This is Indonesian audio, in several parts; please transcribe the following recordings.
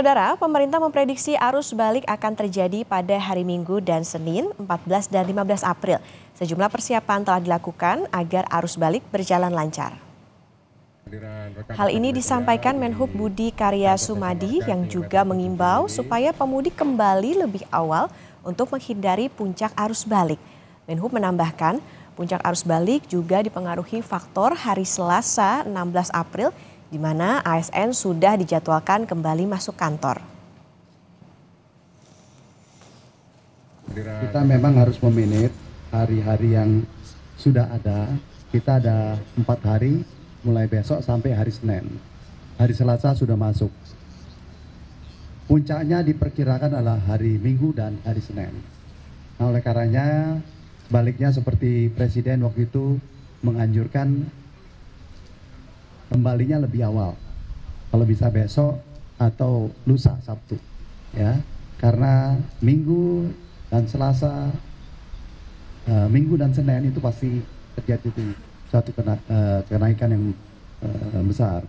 Saudara, pemerintah memprediksi arus balik akan terjadi pada hari Minggu dan Senin 14 dan 15 April. Sejumlah persiapan telah dilakukan agar arus balik berjalan lancar. Hal ini disampaikan Menhub Budi Karya Sumadi yang juga mengimbau supaya pemudik kembali lebih awal untuk menghindari puncak arus balik. Menhub menambahkan, puncak arus balik juga dipengaruhi faktor hari Selasa 16 April di mana ASN sudah dijadwalkan kembali masuk kantor. Kita memang harus memanage hari-hari yang sudah ada. Kita ada 4 hari, mulai besok sampai hari Senin. Hari Selasa sudah masuk. Puncaknya diperkirakan adalah hari Minggu dan hari Senin. Nah, oleh karenanya, sebaliknya seperti Presiden waktu itu menganjurkan kembalinya lebih awal, kalau bisa besok atau lusa Sabtu, ya, karena Minggu dan Selasa, Minggu dan Senin itu pasti terjadi suatu kenaikan yang besar.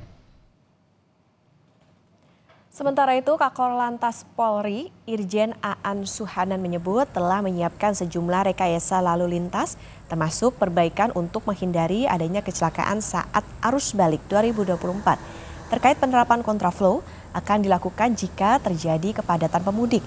Sementara itu, Kakor Lantas Polri, Irjen Aan Suhanan menyebut telah menyiapkan sejumlah rekayasa lalu lintas, termasuk perbaikan untuk menghindari adanya kecelakaan saat arus balik 2024. Terkait penerapan kontraflow akan dilakukan jika terjadi kepadatan pemudik.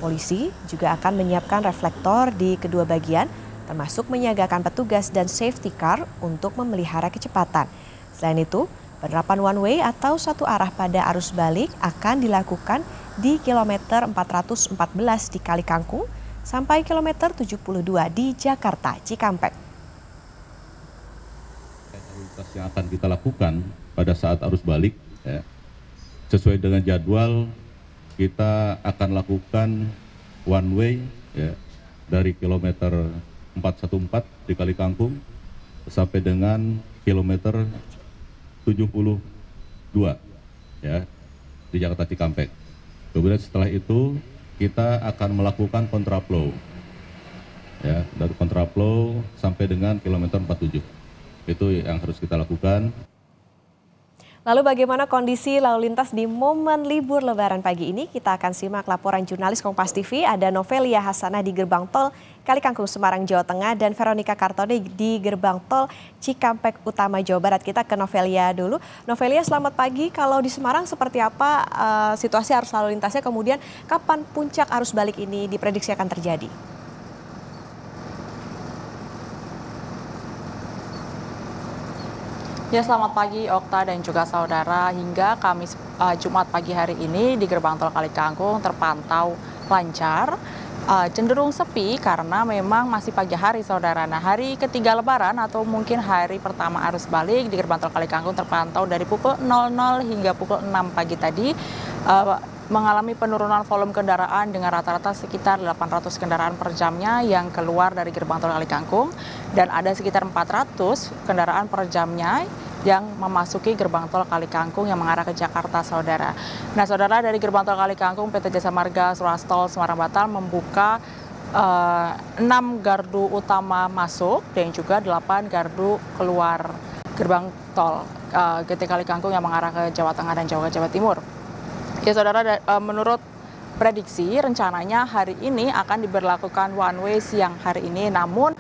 Polisi juga akan menyiapkan reflektor di kedua bagian, termasuk menyiagakan petugas dan safety car untuk memelihara kecepatan. Selain itu, penerapan one way atau satu arah pada arus balik akan dilakukan di kilometer 414 di Kali Kangkung sampai kilometer 72 di Jakarta Cikampek. Yang akan kita lakukan pada saat arus balik, ya, sesuai dengan jadwal kita akan lakukan one way, ya, dari kilometer 414 di Kali Kangkung sampai dengan kilometer 72 ya di Jakarta Cikampek. Kemudian setelah itu kita akan melakukan kontraflow ya, dari kontraflow sampai dengan kilometer 47. Itu yang harus kita lakukan. Lalu bagaimana kondisi lalu lintas di momen libur Lebaran pagi ini? Kita akan simak laporan jurnalis Kompas TV. Ada Novelia Hasanah di gerbang tol Kali Kangkung Semarang Jawa Tengah dan Veronica Kartone di gerbang tol Cikampek Utama Jawa Barat. Kita ke Novelia dulu. Novelia, selamat pagi. Kalau di Semarang seperti apa situasi arus lalu lintasnya? Kemudian kapan puncak arus balik ini diprediksi akan terjadi? Ya, selamat pagi Okta dan juga saudara. Hingga Kamis Jumat pagi hari ini di gerbang tol Kali Kangkung terpantau lancar, cenderung sepi karena memang masih pagi hari saudara. Nah, hari ketiga Lebaran atau mungkin hari pertama arus balik di gerbang tol Kali Kangkung terpantau dari pukul 00 hingga pukul 6 pagi tadi mengalami penurunan volume kendaraan dengan rata-rata sekitar 800 kendaraan per jamnya yang keluar dari gerbang tol Kali Kangkung dan ada sekitar 400 kendaraan per jamnya yang memasuki gerbang tol Kali Kangkung yang mengarah ke Jakarta, saudara. Nah, saudara, dari gerbang tol Kali Kangkung, PT Jasa Marga Ruas Tol Semarang Batal membuka 6 gardu utama masuk dan juga 8 gardu keluar gerbang tol GT Kali Kangkung yang mengarah ke Jawa Tengah dan Jawa Timur. Ya, saudara, menurut prediksi rencananya hari ini akan diberlakukan one way siang hari ini, namun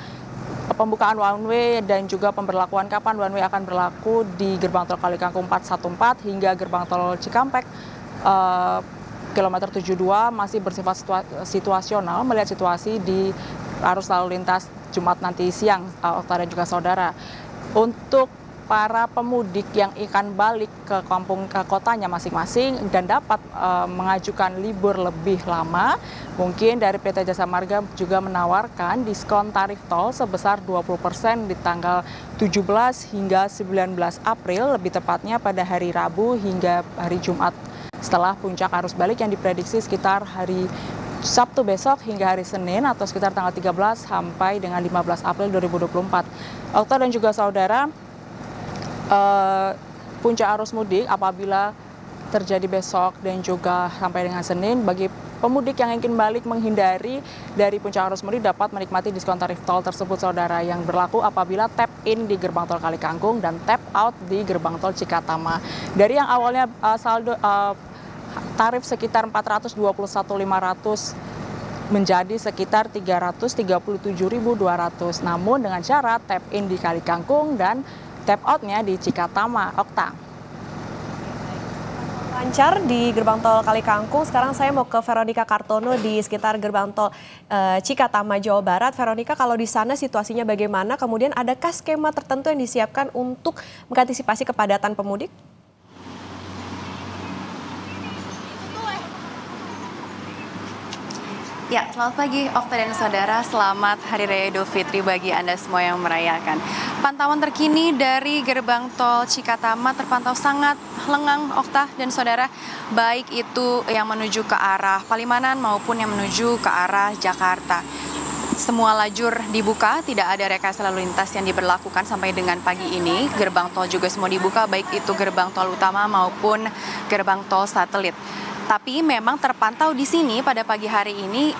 pembukaan one way dan juga pemberlakuan kapan one way akan berlaku di gerbang tol Kali Kangkung 414 hingga gerbang tol Cikampek kilometer 72 masih bersifat situasional melihat situasi di arus lalu lintas Jumat nanti siang, Okta dan juga saudara. Untuk para pemudik yang akan balik ke kotanya masing-masing dan dapat mengajukan libur lebih lama, mungkin dari PT Jasa Marga juga menawarkan diskon tarif tol sebesar 20% di tanggal 17 hingga 19 April, lebih tepatnya pada hari Rabu hingga hari Jumat setelah puncak arus balik yang diprediksi sekitar hari Sabtu besok hingga hari Senin atau sekitar tanggal 13 sampai dengan 15 April 2024. Okta dan juga saudara, puncak arus mudik apabila terjadi besok dan juga sampai dengan Senin, bagi pemudik yang ingin balik menghindari dari puncak arus mudik dapat menikmati diskon tarif tol tersebut, saudara, yang berlaku apabila tap in di gerbang tol Kali Kangkung dan tap out di gerbang tol Cikatama. Dari yang awalnya saldo tarif sekitar 421.500 menjadi sekitar 337.200. Namun dengan syarat tap in di Kali Kangkung dan tap out-nya di Cikatama. Okta. Lancar di gerbang tol Kali Kangkung. Sekarang saya mau ke Veronica Kartono di sekitar gerbang tol Cikatama, Jawa Barat. Veronica, kalau di sana situasinya bagaimana? Kemudian adakah skema tertentu yang disiapkan untuk mengantisipasi kepadatan pemudik? Ya, selamat pagi Okta dan saudara, selamat Hari Raya Idul Fitri bagi Anda semua yang merayakan. Pantauan terkini dari gerbang tol Cikatama terpantau sangat lengang Okta dan saudara, baik itu yang menuju ke arah Palimanan maupun yang menuju ke arah Jakarta. Semua lajur dibuka, tidak ada rekayasa lalu lintas yang diberlakukan sampai dengan pagi ini. Gerbang tol juga semua dibuka, baik itu gerbang tol utama maupun gerbang tol satelit. Tapi memang terpantau di sini pada pagi hari ini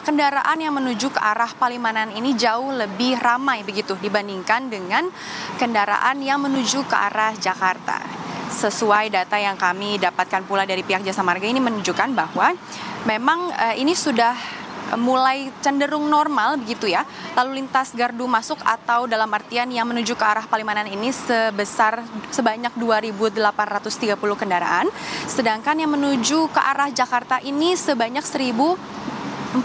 kendaraan yang menuju ke arah Palimanan ini jauh lebih ramai begitu dibandingkan dengan kendaraan yang menuju ke arah Jakarta. Sesuai data yang kami dapatkan pula dari pihak Jasa Marga ini menunjukkan bahwa memang ini sudah mulai cenderung normal begitu ya. Lalu lintas gardu masuk atau dalam artian yang menuju ke arah Palimanan ini sebanyak 2.830 kendaraan. Sedangkan yang menuju ke arah Jakarta ini sebanyak 1.465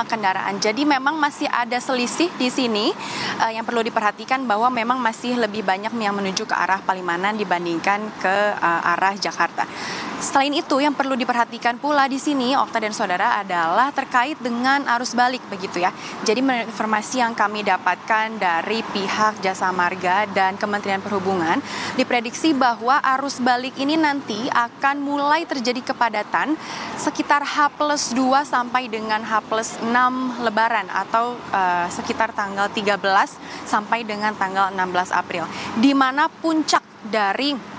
kendaraan. Jadi memang masih ada selisih di sini yang perlu diperhatikan bahwa memang masih lebih banyak yang menuju ke arah Palimanan dibandingkan ke arah Jakarta. Selain itu yang perlu diperhatikan pula di sini Okta dan saudara adalah terkait dengan arus balik begitu ya. Jadi menurut informasi yang kami dapatkan dari pihak Jasa Marga dan Kementerian Perhubungan diprediksi bahwa arus balik ini nanti akan mulai terjadi kepadatan sekitar H+2 sampai dengan H+6 Lebaran atau sekitar tanggal 13 sampai dengan tanggal 16 April. Di mana puncak dari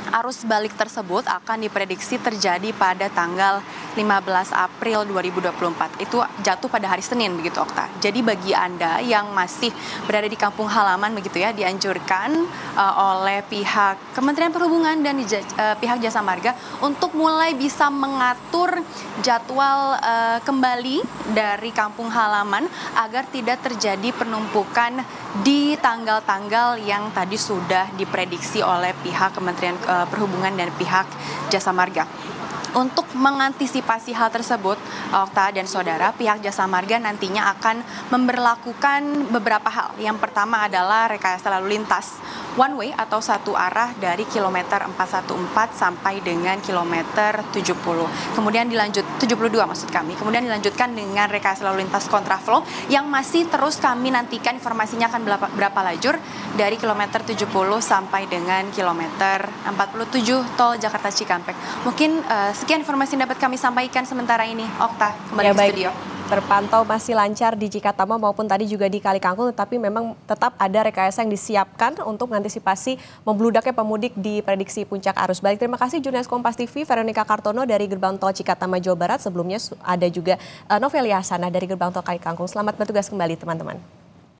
arus balik tersebut akan diprediksi terjadi pada tanggal 15 April 2024. Itu jatuh pada hari Senin begitu Okta. Jadi bagi Anda yang masih berada di kampung halaman begitu ya, dianjurkan oleh pihak Kementerian Perhubungan dan pihak Jasa Marga untuk mulai bisa mengatur jadwal kembali dari kampung halaman agar tidak terjadi penumpukan di tanggal-tanggal yang tadi sudah diprediksi oleh pihak Kementerian Perhubungan dan pihak Jasa Marga. Untuk mengantisipasi hal tersebut, Okta dan saudara, pihak Jasa Marga nantinya akan memberlakukan beberapa hal. Yang pertama adalah rekayasa lalu lintas one way atau satu arah dari kilometer 414 sampai dengan kilometer 70. Kemudian 72 maksud kami. Kemudian dilanjutkan dengan rekayasa lalu lintas kontraflow yang masih terus kami nantikan informasinya akan berapa lajur dari kilometer 70 sampai dengan kilometer 47 tol Jakarta Cikampek. Mungkin sekian informasi yang dapat kami sampaikan sementara ini. Okta, kembali ke studio. Terpantau masih lancar di Cikatama maupun tadi juga di Kali Kangkung, tetapi memang tetap ada rekayasa yang disiapkan untuk mengantisipasi membludaknya pemudik di prediksi puncak arus balik. Terima kasih jurnalis Kompas TV Veronica Kartono dari gerbang tol Cikatama, Jawa Barat. Sebelumnya ada juga Novelia Hasanah dari gerbang tol Kali Kangkung. Selamat bertugas kembali teman-teman.